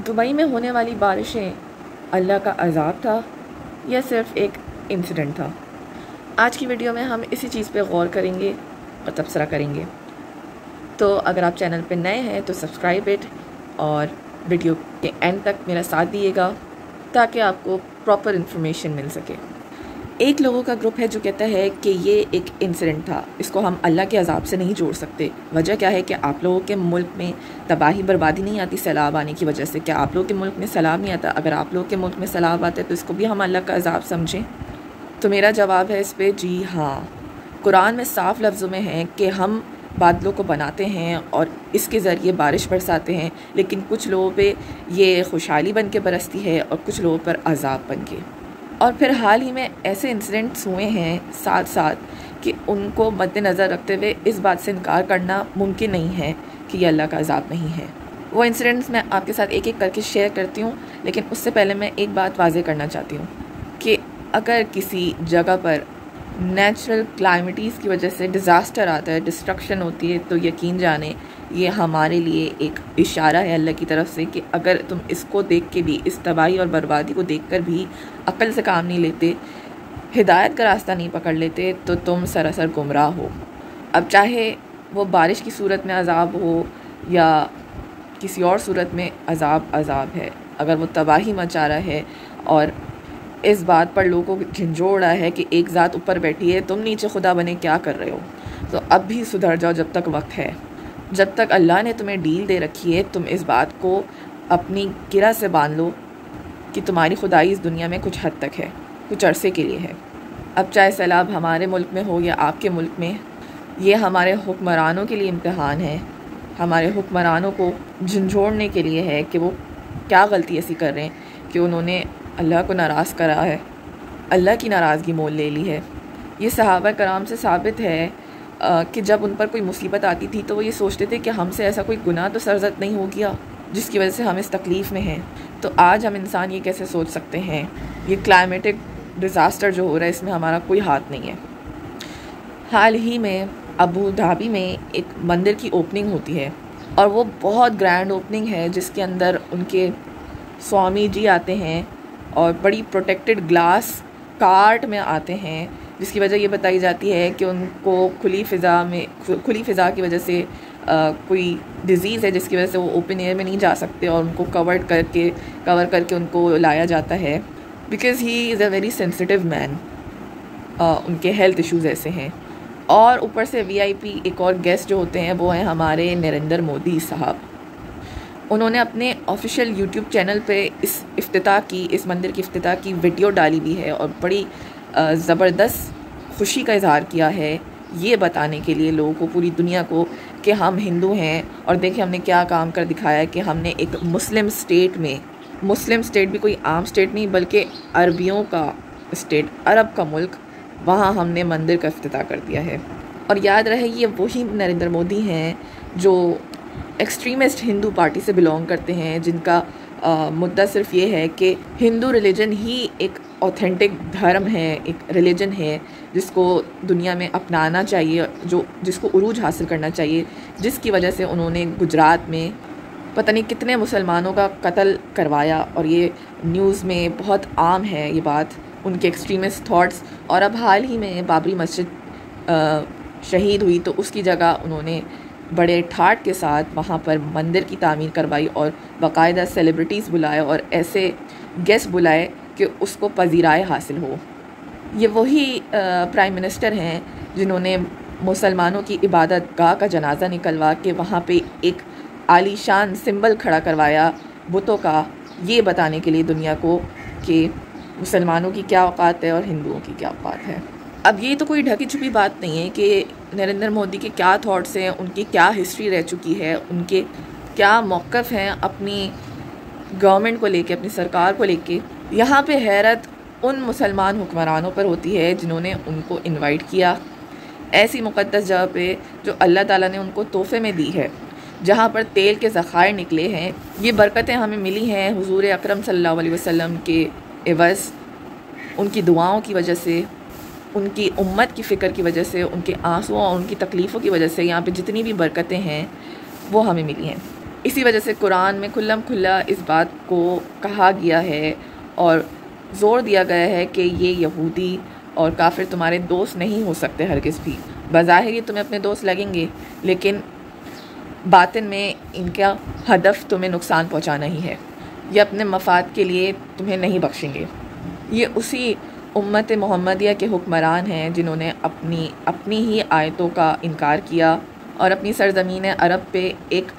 Dubai میں ہونے والی بارشیں اللہ کا عذاب تھا یا صرف ایک انسیڈنٹ تھا؟ آج کی ویڈیو میں ہم اسی چیز پہ غور کریں گے اور تبصرہ کریں گے۔ تو اگر آپ چینل پہ نئے ہیں تو سبسکرائب اٹ اور ویڈیو کے اینڈ تک میرا ساتھ دیے گا تاکہ آپ کو پراپر انفارمیشن مل سکے۔ ایک لوگوں کا گروپ ہے جو کہتا ہے کہ یہ ایک انسیڈنٹ تھا، اس کو ہم اللہ کے عذاب سے نہیں جوڑ سکتے۔ وجہ کیا ہے کہ آپ لوگوں کے ملک میں تباہی بربادی نہیں آتی سیلاب آنے کی وجہ سے؟ کیا آپ لوگوں کے ملک میں سیلاب نہیں آتا؟ اگر آپ لوگوں کے ملک میں سیلاب آتا ہے تو اس کو بھی ہم اللہ کا عذاب سمجھیں؟ تو میرا جواب ہے اس پہ جی ہاں۔ قرآن میں صاف لفظوں میں ہے کہ ہم بادلوں کو بناتے ہیں اور اس کے ذریعے بارش برساتے ہیں، لیکن کچھ لوگوں پہ یہ خوشحالی بن کے برستی ہے اور کچھ لوگوں پر عذاب بن کے۔ اور پھر حال ہی میں ایسے انسیڈنٹس ہوئے ہیں ساتھ ساتھ کہ ان کو مد نظر رکھتے ہوئے اس بات سے انکار کرنا ممکن نہیں ہے کہ یہ اللہ کا عذاب نہیں ہے۔ وہ انسیڈنٹس میں آپ کے ساتھ ایک ایک کر کے شیئر کرتی ہوں، لیکن اس سے پہلے میں ایک بات واضح کرنا چاہتی ہوں کہ اگر کسی جگہ پر نیچرل کلائمیٹیز کی وجہ سے ڈیزاسٹر آتا ہے، ڈسٹرکشن ہوتی ہے، تو یقین جانیں یہ ہمارے لیے ایک اشارہ ہے اللہ کی طرف سے کہ اگر تم اس کو دیکھ کے بھی، اس تباہی اور بربادی کو دیکھ کر بھی عقل سے کام نہیں لیتے، ہدایت کا راستہ نہیں پکڑ لیتے، تو تم سراسر گمراہ ہو۔ اب چاہے وہ بارش کی صورت میں عذاب ہو یا کسی اور صورت میں عذاب ہے، اگر وہ تباہی مچا رہا ہے اور اس بات پر لوگوں کو جھنجھوڑ رہا ہے کہ ایک ذات اوپر بیٹھی ہے، تم نیچے خدا بنے کیا کر رہے ہو، تو اب بھی سدھر جاؤ جب تک وقت ہے۔ جب تک اللہ نے تمہیں ڈیل دے رکھی ہے، تم اس بات کو اپنی گرہ سے باندھ لو کہ تمہاری خدائی اس دنیا میں کچھ حد تک ہے، کچھ عرصے کے لیے ہے۔ اب چاہے سیلاب ہمارے ملک میں ہو یا آپ کے ملک میں، یہ ہمارے حکمرانوں کے لیے امتحان ہے، ہمارے حکمرانوں کو جھنجھوڑنے کے لیے ہے کہ وہ کیا غلطی ایسی کر رہے ہیں کہ انہوں نے اللہ کو ناراض کرا ہے، اللہ کی ناراضگی مول لے لی ہے۔ یہ صحابہ کرام سے ثابت ہے کہ جب ان پر کوئی مصیبت آتی تھی تو وہ یہ سوچتے تھے کہ ہم سے ایسا کوئی گناہ تو سرزد نہیں ہو گیا جس کی وجہ سے ہم اس تکلیف میں ہیں۔ تو آج ہم انسان یہ کیسے سوچ سکتے ہیں؟ یہ کلائمیٹک ڈیزاسٹر جو ہو رہا ہے اس میں ہمارا کوئی ہاتھ نہیں ہے۔ حال ہی میں ابو دھابی میں ایک مندر کی اوپننگ ہوتی ہے اور وہ بہت گرینڈ اوپننگ ہے جس کے اندر ان کے سوامی جی آتے ہیں اور بڑی پروٹیکٹڈ گلاس کارٹ میں آتے ہیں، جس کی وجہ یہ بتائی جاتی ہے کہ ان کو کھلی فضا کی وجہ سے کوئی ڈیزیز ہے جس کی وجہ سے وہ اوپن ایئر میں نہیں جا سکتے، اور ان کو کور کر کے ان کو لایا جاتا ہے because he is a very sensitive man, ان کے ہیلتھ ایشوز ایسے ہیں۔ اور اوپر سے وی آئی پی ایک اور گیسٹ جو ہوتے ہیں وہ ہیں ہمارے نریندر مودی صاحب۔ انہوں نے اپنے آفیشیل یوٹیوب چینل پہ اس مندر کی افتتاح کی ویڈیو ڈالی بھی ہے اور بڑی زبردست خوشی کا اظہار کیا ہے، یہ بتانے کے لیے لوگوں کو، پوری دنیا کو، کہ ہم ہندو ہیں اور دیکھیں ہم نے کیا کام کر دکھایا ہے کہ ہم نے ایک مسلم اسٹیٹ بھی کوئی عام اسٹیٹ نہیں بلکہ عربیوں کا اسٹیٹ، عرب کا ملک، وہاں ہم نے مندر کا افتتاح کر دیا ہے۔ اور یاد رہے یہ وہی نریندر مودی ہیں جو ایکسٹریمسٹ ہندو پارٹی سے بلونگ کرتے ہیں، جن کا مدعا صرف یہ ہے کہ ہندو ریلیجن ہی ایک اوتھینٹک دھرم ہے، ایک ریلیجن ہے جس کو دنیا میں اپنانا چاہیے، جس کو عروج حاصل کرنا چاہیے، جس کی وجہ سے انہوں نے گجرات میں پتہ نہیں کتنے مسلمانوں کا قتل کروایا، اور یہ نیوز میں بہت عام ہے یہ بات، ان کے ایکسٹریمسٹ تھاٹس۔ اور اب حال ہی میں بابری مسجد شہید ہوئی تو اس کی جگہ انہوں نے بڑے ٹھاٹ کے ساتھ وہاں پر مندر کی تعمیر کروائی اور باقاعدہ سیلیبریٹیز بلائے اور ایسے گیسٹ بلائے کہ اس کو پذیرائی حاصل ہو۔ یہ وہی پرائم منسٹر ہیں جنہوں نے مسلمانوں کی عبادت گاہ کا جنازہ نکلوا کے وہاں پہ ایک عالی شان سمبل کھڑا کروایا بتوں کا، یہ بتانے کے لیے دنیا کو کہ مسلمانوں کی کیا اوقات ہے اور ہندوؤں کی کیا اوقات ہے۔ اب یہ تو کوئی ڈھکی چھپی بات نہیں ہے کہ نریندر مودی کے کیا تھاٹس ہیں، ان کی کیا ہسٹری رہ چکی ہے، ان کے کیا موقف ہیں اپنی گورنمنٹ کو لے کے، اپنی سرکار کو لے کے۔ یہاں پہ حیرت ان مسلمان حکمرانوں پر ہوتی ہے جنہوں نے ان کو انوائٹ کیا ایسی مقدس جگہ پہ جو اللہ تعالیٰ نے ان کو تحفے میں دی ہے، جہاں پر تیل کے ذخائر نکلے ہیں۔ یہ برکتیں ہمیں ملی ہیں حضور اکرم صلی اللہ علیہ وسلم کے عوض، ان کی دعاؤں کی وجہ سے، ان کی امت کی فکر کی وجہ سے، ان کے آنسوں اور ان کی تکلیفوں کی وجہ سے یہاں پہ جتنی بھی برکتیں ہیں وہ ہمیں ملی ہیں۔ اسی وجہ سے قرآن میں کھلم کھلا اس بات کو کہا گیا ہے اور زور دیا گیا ہے کہ یہ یہودی اور کافر تمہارے دوست نہیں ہو سکتے ہرگز بھی. بظاہر یہ تمہیں اپنے دوست لگیں گے لیکن باطن میں ان کا ہدف تمہیں نقصان پہنچانا ہی ہے. یہ اپنے مفاد کے لیے تمہیں نہیں بخشیں گے. یہ اسی امت محمدیہ کے حکمران ہیں جنہوں نے اپنی ہی آیتوں کا انکار کیا اور اپنی سرزمین عرب پہ ایک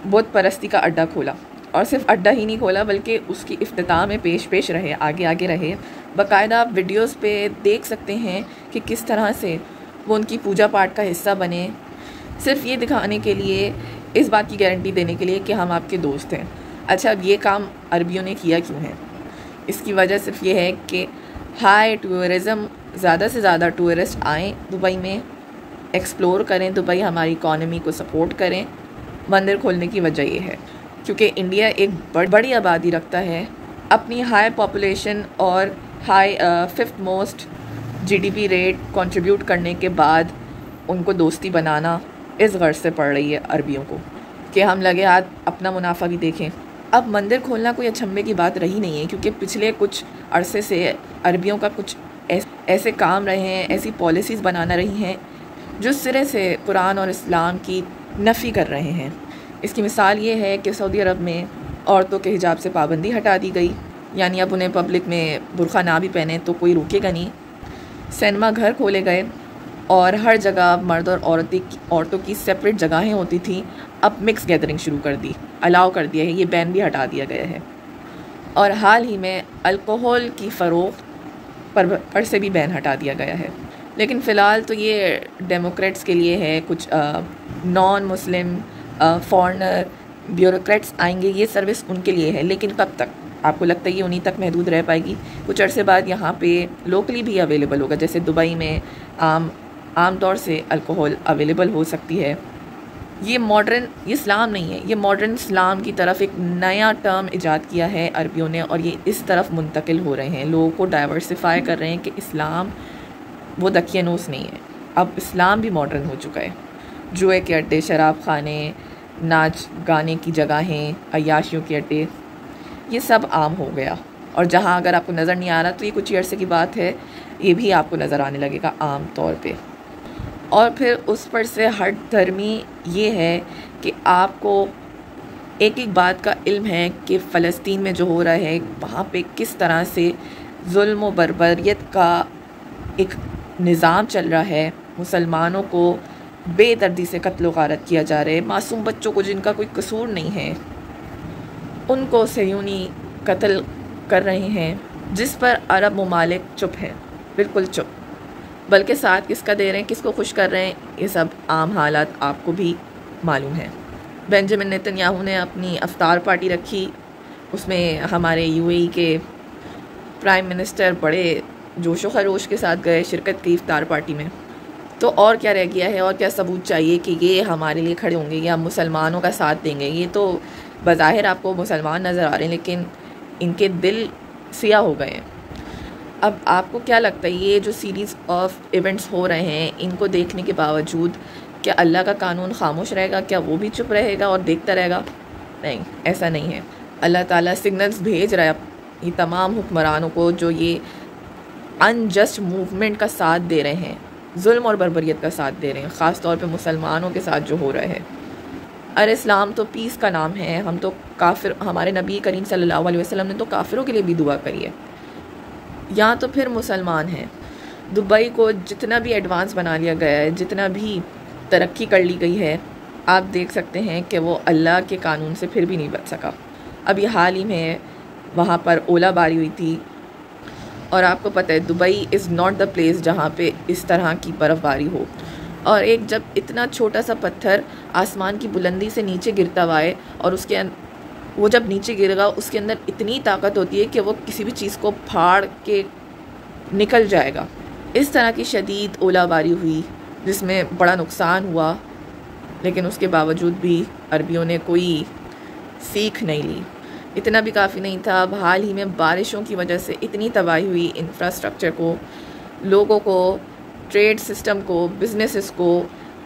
بت پرستی کا اڈا کھولا. اور صرف اڈا ہی نہیں کھولا بلکہ اس کی افتتاح میں پیش رہے، آگے رہے. باقاعدہ آپ ویڈیوز پہ دیکھ سکتے ہیں کہ کس طرح سے وہ ان کی پوجا پاٹ کا حصہ بنے، صرف یہ دکھانے کے لیے، اس بات کی گارنٹی دینے کے لیے کہ ہم آپ کے دوست ہیں. اچھا، اب یہ کام عربیوں نے کیا کیوں ہے؟ اس کی وجہ صرف یہ ہے کہ ہائی ٹورزم، زیادہ سے زیادہ ٹورسٹ آئیں دبئی میں، ایکسپلور کریں دبئی، ہماری اکانومی کو سپورٹ کریں. مندر کھولنے کی وجہ یہ ہے کیونکہ انڈیا ایک بڑی آبادی رکھتا ہے. اپنی ہائی پاپولیشن اور high 5th most GDP rate contribute کرنے کے بعد ان کو دوستی بنانا اس غرض سے پڑ رہی ہے عربیوں کو کہ ہم لگے ہاتھ اپنا منافع بھی دیکھیں. اب مندر کھولنا کوئی اچھمبے کی بات رہی نہیں ہے کیونکہ پچھلے کچھ عرصے سے عربیوں کا کچھ ایسے کام رہے ہیں، ایسی پالیسیز بنانا رہی ہیں جو سرے سے قرآن اور اسلام کی نفی کر رہے ہیں. اس کی مثال یہ ہے کہ سعودی عرب میں عورتوں کے حجاب سے پابندی ہٹا دی گئی، یعنی اب انہیں پبلک میں برقع نہ بھی پہنے تو کوئی روکے گا نہیں. سینما گھر کھولے گئے اور ہر جگہ مرد اور عورتوں کی سیپریٹ جگہیں ہوتی تھیں، اب مکس گیدرنگ شروع کر دی، الاؤ کر دیا ہے، یہ بین بھی ہٹا دیا گیا ہے. اور حال ہی میں الکوہول کی فروخت پر سے بھی بین ہٹا دیا گیا ہے. لیکن فی الحال تو یہ ڈیموکریٹس کے لیے ہے، کچھ نان مسلم فارنر بیوروکریٹس آئیں گے، یہ سروس ان کے لیے ہے. لیکن کب تک؟ آپ کو لگتا ہے یہ انہی تک محدود رہ پائے گی؟ کچھ عرصے بعد یہاں پہ لوکلی بھی اویلیبل ہوگا، جیسے دبئی میں عام طور سے الکوہول اویلیبل ہو سکتی ہے. یہ اسلام نہیں ہے، یہ ماڈرن اسلام کی طرف ایک نیا ٹرم ایجاد کیا ہے عربیوں نے، اور یہ اس طرف منتقل ہو رہے ہیں، لوگوں کو ڈائیورسیفائی کر رہے ہیں کہ اسلام وہ دقیانوس نہیں ہے، اب اسلام بھی ماڈرن ہو چکا ہے. جوئے کے اڈے، شراب خانے، ناچ گانے کی جگہیں، عیاشیوں کے اڈے، یہ سب عام ہو گیا. اور جہاں اگر آپ کو نظر نہیں آ رہا تو یہ کچھ عرصے کی بات ہے، یہ بھی آپ کو نظر آنے لگے گا عام طور پہ. اور پھر اس پر سے ہٹ دھرمی یہ ہے کہ آپ کو ایک بات کا علم ہے کہ فلسطین میں جو ہو رہا ہے وہاں پہ کس طرح سے ظلم و بربریت کا ایک نظام چل رہا ہے، مسلمانوں کو بے دردی سے قتل و غارت کیا جا رہا ہے، معصوم بچوں کو جن کا کوئی قصور نہیں ہے ان کو صہیونی قتل کر رہے ہیں، جس پر عرب ممالک چپ ہیں، بالکل چپ. بلکہ ساتھ کس کا دے رہے ہیں، کس کو خوش کر رہے ہیں، یہ سب عام حالات آپ کو بھی معلوم ہے. بنجامن نیتن یاہو نے اپنی افطار پارٹی رکھی، اس میں ہمارے UAE کے پرائم منسٹر بڑے جوش و خروش کے ساتھ گئے شرکت کی افطار پارٹی میں. تو اور کیا رہ گیا ہے، اور کیا ثبوت چاہیے کہ یہ ہمارے لیے کھڑے ہوں گے یا مسلمانوں کا ساتھ دیں گے؟ یہ تو بظاہر آپ کو مسلمان نظر آ رہے ہیں لیکن ان کے دل سیاہ ہو گئے ہیں. اب آپ کو کیا لگتا ہے یہ جو سیریز آف ایونٹس ہو رہے ہیں ان کو دیکھنے کے باوجود کیا اللہ کا قانون خاموش رہے گا؟ کیا وہ بھی چپ رہے گا اور دیکھتا رہے گا؟ نہیں، ایسا نہیں ہے. اللہ تعالیٰ سگنلز بھیج رہا ہے یہ تمام حکمرانوں کو جو یہ انجسٹ موومنٹ کا ساتھ دے رہے ہیں، ظلم اور بربریت کا ساتھ دے رہے ہیں، خاص طور پہ مسلمانوں کے ساتھ جو ہو رہا ہے. ارے اسلام تو پیس کا نام ہے، ہم تو ہمارے نبی کریم صلی اللہ علیہ وسلم نے تو کافروں کے لیے بھی دعا کری ہے. یہاں تو پھر مسلمان ہیں. دبئی کو جتنا بھی ایڈوانس بنا لیا گیا ہے، جتنا بھی ترقی کر لی گئی ہے، آپ دیکھ سکتے ہیں کہ وہ اللہ کے قانون سے پھر بھی نہیں بچ سکا. ابھی حال ہی میں وہاں پر اولا باری ہوئی تھی، اور آپ کو پتہ ہے Dubai is not the place جہاں پہ اس طرح کی برف باری ہو. اور ایک جب اتنا چھوٹا سا پتھر آسمان کی بلندی سے نیچے گرتا ہوا ہے اور وہ جب نیچے گر گا اس کے اندر اتنی طاقت ہوتی ہے کہ وہ کسی بھی چیز کو پھاڑ کے نکل جائے گا. اس طرح کی شدید اولا باری ہوئی جس میں بڑا نقصان ہوا، لیکن اس کے باوجود بھی عربیوں نے کوئی سیکھ نہیں لی. اتنا بھی کافی نہیں تھا، اب حال ہی میں بارشوں کی وجہ سے اتنی تباہی ہوئی انفراسٹرکچر کو، لوگوں کو، ٹریڈ سسٹم کو، بزنسز کو،